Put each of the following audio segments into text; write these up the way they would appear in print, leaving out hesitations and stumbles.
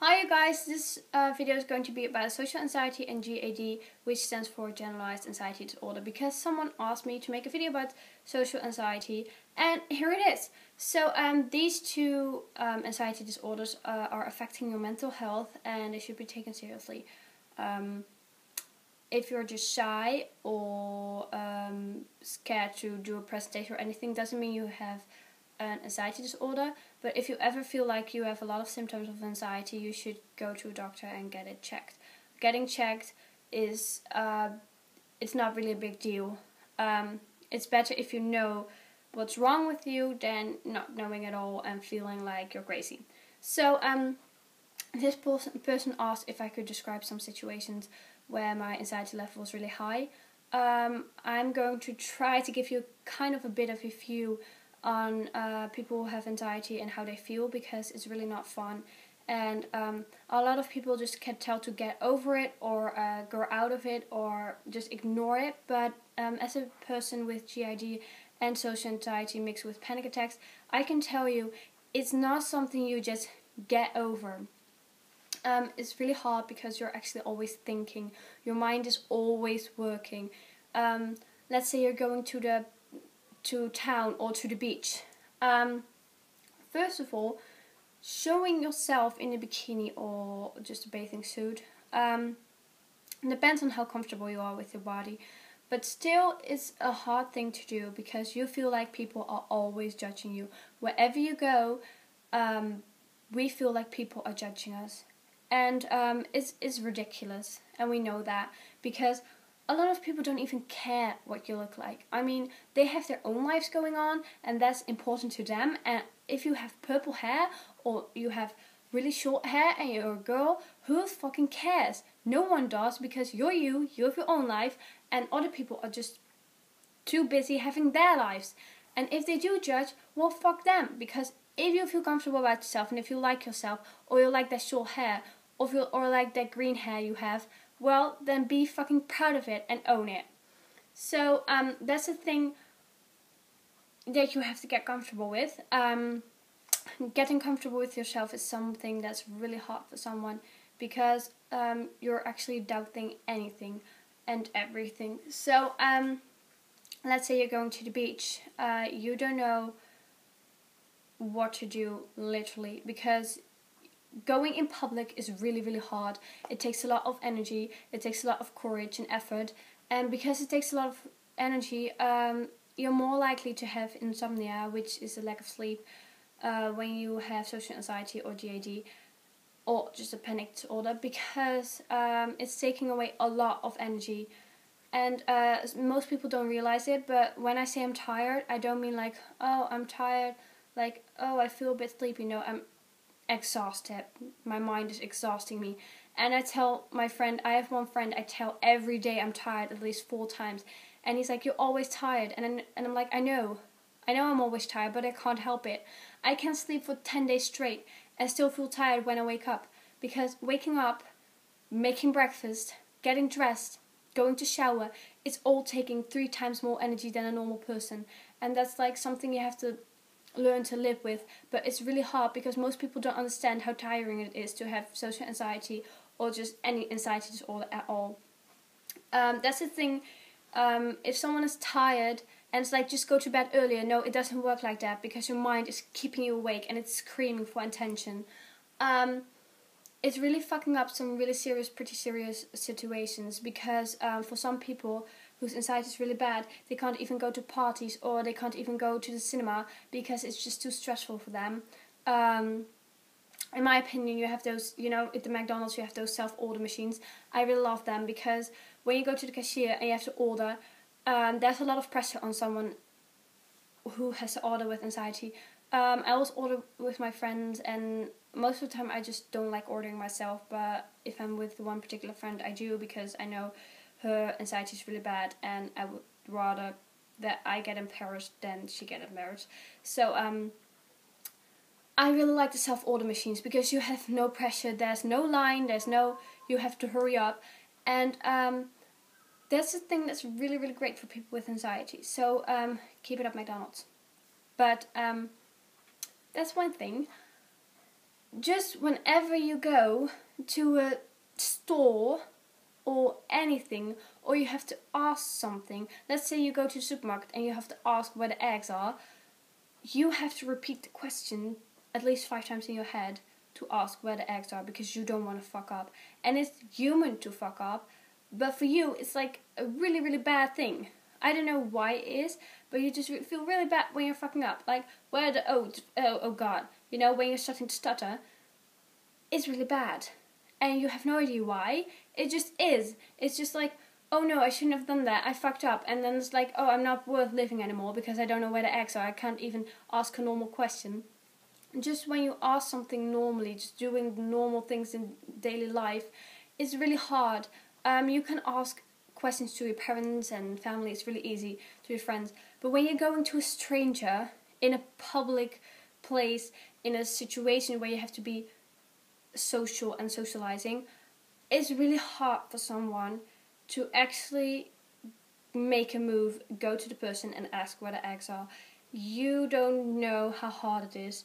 Hi you guys, this video is going to be about social anxiety and GAD, which stands for Generalized Anxiety Disorder, because someone asked me to make a video about social anxiety, and here it is. So these two anxiety disorders are affecting your mental health, and they should be taken seriously. If you're just shy or scared to do a presentation or anything, doesn't mean you have an anxiety disorder. But if you ever feel like you have a lot of symptoms of anxiety, you should go to a doctor and get it checked. Getting checked is it's not really a big deal. It's better if you know what's wrong with you than not knowing at all and feeling like you're crazy. So this person asked if I could describe some situations where my anxiety level was really high. I'm going to try to give you kind of a bit of a view on people who have anxiety and how they feel, because it's really not fun, and a lot of people just can't tell to get over it or grow out of it or just ignore it. But as a person with GAD and social anxiety mixed with panic attacks, I can tell you it's not something you just get over. It's really hard because you're actually always thinking. Your mind is always working. Let's say you're going to town or to the beach. First of all, showing yourself in a bikini or just a bathing suit depends on how comfortable you are with your body, but still it's a hard thing to do because you feel like people are always judging you. Wherever you go, we feel like people are judging us, and it's ridiculous, and we know that because a lot of people don't even care what you look like. I mean, they have their own lives going on, and that's important to them. And if you have purple hair or you have really short hair and you're a girl, who fucking cares? No one does, because you're you have your own life, and other people are just too busy having their lives. And if they do judge, well, fuck them, because if you feel comfortable about yourself and if you like yourself, or you like that short hair, or like that green hair you have, well, then be fucking proud of it and own it. So that's the thing that you have to get comfortable with. Getting comfortable with yourself is something that's really hard for someone, because you're actually doubting anything and everything. So let's say you're going to the beach. You don't know what to do, literally, because going in public is really, really hard. It takes a lot of energy, it takes a lot of courage and effort, and because it takes a lot of energy, you're more likely to have insomnia, which is a lack of sleep, when you have social anxiety or GAD or just a panic disorder, because it's taking away a lot of energy. And most people don't realize it, but when I say I'm tired, I don't mean like, oh, I'm tired, like, oh, I feel a bit sleepy. No, I'm exhausted. My mind is exhausting me. And I tell my friend, I have one friend, I tell every day I'm tired at least 4 times. And he's like, you're always tired. And I'm like, I know I'm always tired, but I can't help it. I can sleep for 10 days straight and still feel tired when I wake up. Because waking up, making breakfast, getting dressed, going to shower, it's all taking 3 times more energy than a normal person. And that's like something you have to learn to live with. But it's really hard because most people don't understand how tiring it is to have social anxiety or just any anxiety disorder at all. That's the thing. If someone is tired and it's like, just go to bed earlier, no, it doesn't work like that, because your mind is keeping you awake and it's screaming for attention. It's really fucking up some really pretty serious situations, because for some people whose anxiety is really bad, they can't even go to parties or they can't even go to the cinema because it's just too stressful for them. In my opinion, you have those, at the McDonald's you have those self-order machines. I really love them, because when you go to the cashier and you have to order, there's a lot of pressure on someone who has to order with anxiety. I always order with my friends, and most of the time I just don't like ordering myself, but if I'm with one particular friend, I do, because I know her anxiety is really bad, and I would rather that I get embarrassed than she get embarrassed. So I really like the self-order machines, because you have no pressure, there's no line, you have to hurry up, and that's the thing that's really, really great for people with anxiety. So keep it up, McDonald's. But that's one thing. just whenever you go to a store or anything, or you have to ask something, let's say you go to the supermarket and you have to ask where the eggs are, you have to repeat the question at least 5 times in your head to ask where the eggs are, because you don't want to fuck up. And it's human to fuck up, but for you it's like a really, really bad thing. I don't know why it is, but you just feel really bad when you're fucking up. Like, where the oh god, you know, when you're starting to stutter, it's really bad. And you have no idea why. It just is. It's just like, oh no, I shouldn't have done that, I fucked up. And then it's like, oh, I'm not worth living anymore because I don't know where the eggs are. I can't even ask a normal question. Just when you ask something normally, just doing the normal things in daily life, it's really hard. You can ask questions to your parents and family, it's really easy, to your friends. But when you're going to a stranger in a public place, in a situation where you have to be social and socializing, it's really hard for someone to actually make a move, go to the person and ask where the eggs are. You don't know how hard it is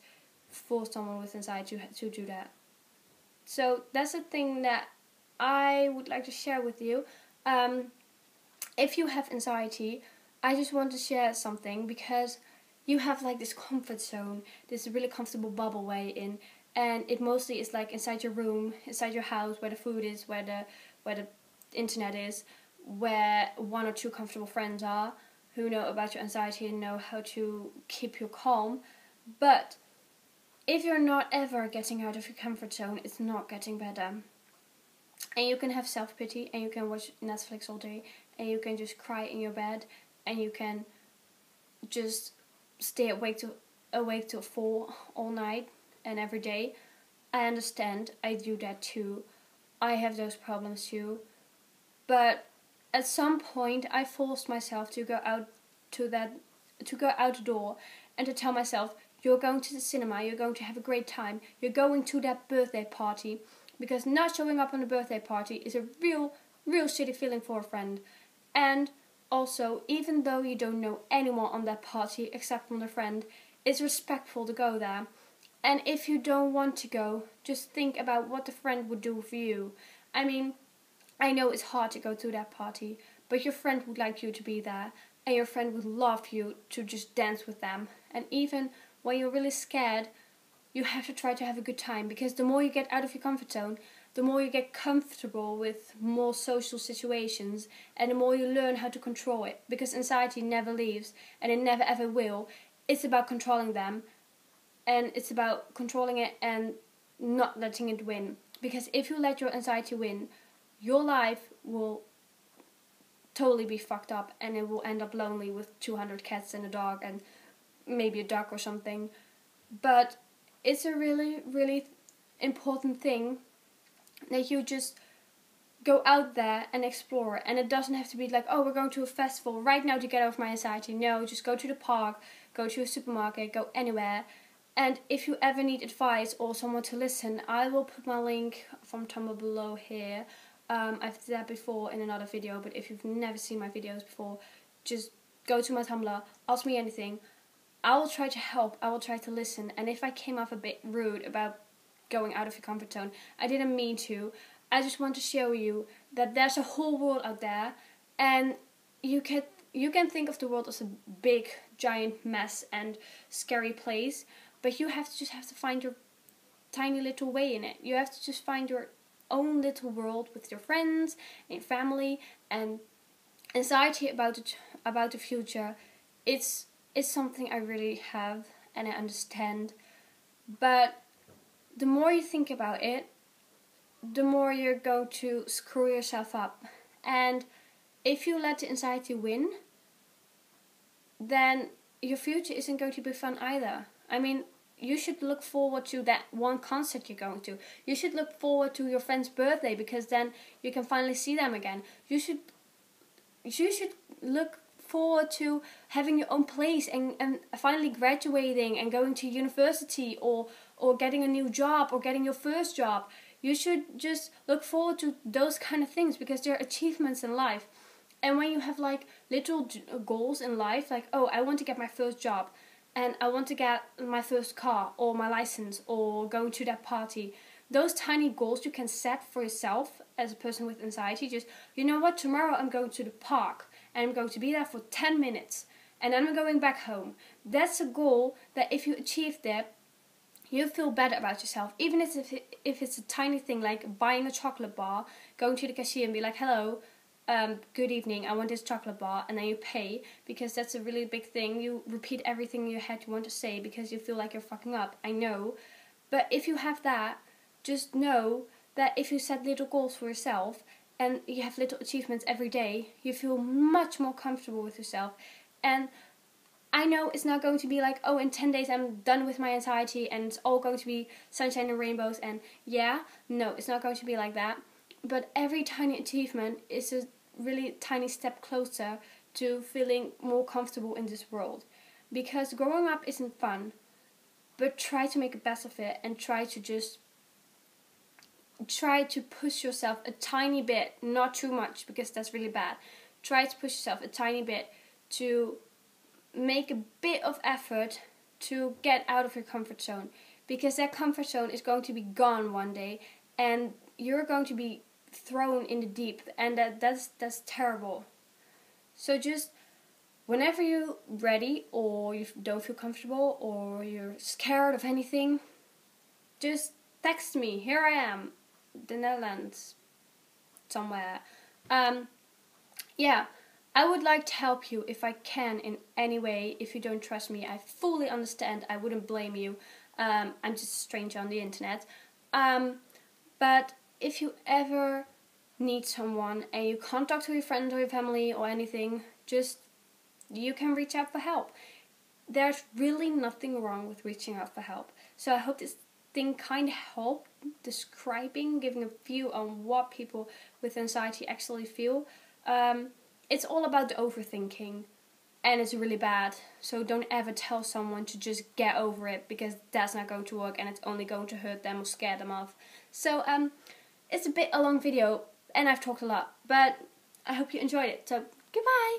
for someone with anxiety to do that. So that's the thing that I would like to share with you. If you have anxiety, I just want to share something, because you have like this comfort zone, this really comfortable bubble where you're in, and it mostly is like inside your room, inside your house, where the food is, where the internet is, where 1 or 2 comfortable friends are who know about your anxiety and know how to keep you calm. But if you're not ever getting out of your comfort zone, it's not getting better. And you can have self-pity, and you can watch Netflix all day, and you can just cry in your bed, and you can just stay awake till 4 all night and every day. I understand, I do that too. I have those problems too. But at some point I forced myself to go out the door and to tell myself, you're going to the cinema, you're going to have a great time, you're going to that birthday party, because not showing up on a birthday party is a real shitty feeling for a friend. And also, even though you don't know anyone on that party except from the friend, it's respectful to go there. And if you don't want to go, just think about what the friend would do for you. I mean, I know it's hard to go to that party, but your friend would like you to be there, and your friend would love you to just dance with them. And even when you're really scared, you have to try to have a good time, because the more you get out of your comfort zone, the more you get comfortable with more social situations, and the more you learn how to control it, because anxiety never leaves, and it never ever will. It's about controlling them, and it's about controlling it and not letting it win. Because if you let your anxiety win, your life will totally be fucked up, and it will end up lonely with 200 cats and a dog and maybe a duck or something. But it's a really, really important thing that you just go out there and explore. And it doesn't have to be like, oh, we're going to a festival right now to get over my anxiety. No, just go to the park, go to a supermarket, go anywhere. And if you ever need advice or someone to listen, I will put my link from Tumblr below here. I've did that before in another video, but if you've never seen my videos before, just go to my Tumblr, ask me anything. I will try to help, I will try to listen, and if I came off a bit rude about going out of your comfort zone, I didn't mean to. I just want to show you that there's a whole world out there, and you can think of the world as a big, giant mess and scary place, but you just have to find your tiny little way in it. You have to just find your own little world with your friends and family. And anxiety about the future, it's something I really have and I understand. But the more you think about it, the more you're going to screw yourself up. And if you let the anxiety win, then your future isn't going to be fun either. I mean, you should look forward to that one concert you're going to. You should look forward to your friend's birthday, because then you can finally see them again. You should look forward to having your own place and finally graduating and going to university or getting a new job or getting your first job. You should just look forward to those kind of things, because they're achievements in life. And when you have like little goals in life, like, oh, I want to get my first job, and I want to get my first car or my license or go to that party. Those tiny goals you can set for yourself as a person with anxiety. Just, you know what, tomorrow I'm going to the park and I'm going to be there for 10 minutes and then I'm going back home. That's a goal that if you achieve that, you feel better about yourself. Even if it's a tiny thing like buying a chocolate bar, going to the cashier and be like, hello, good evening, I want this chocolate bar, and then you pay, because that's a really big thing. You repeat everything in your head you want to say because you feel like you're fucking up, I know. But if you have that, just know that if you set little goals for yourself and you have little achievements every day, you feel much more comfortable with yourself. And I know it's not going to be like, oh, in 10 days I'm done with my anxiety and it's all going to be sunshine and rainbows and yeah. No, it's not going to be like that. But every tiny achievement is a really tiny step closer to feeling more comfortable in this world. Because growing up isn't fun, but try to make the best of it and try to push yourself a tiny bit, not too much because that's really bad. Try to push yourself a tiny bit to make a bit of effort to get out of your comfort zone, because that comfort zone is going to be gone one day and you're going to be thrown in the deep, and that's terrible. So just whenever you're ready or you don't feel comfortable or you're scared of anything, just text me. Here I am, the Netherlands, somewhere. Yeah, I would like to help you if I can in any way. If you don't trust me, I fully understand. I wouldn't blame you. I'm just a stranger on the internet. But if you ever need someone and you can't talk to your friends or your family or anything, just you can reach out for help. There's really nothing wrong with reaching out for help. So I hope this thing kind of helped describing, giving a view on what people with anxiety actually feel. It's all about the overthinking, and it's really bad. So don't ever tell someone to just get over it, because that's not going to work and it's only going to hurt them or scare them off. So it's a bit a long video and I've talked a lot, but I hope you enjoyed it. So goodbye.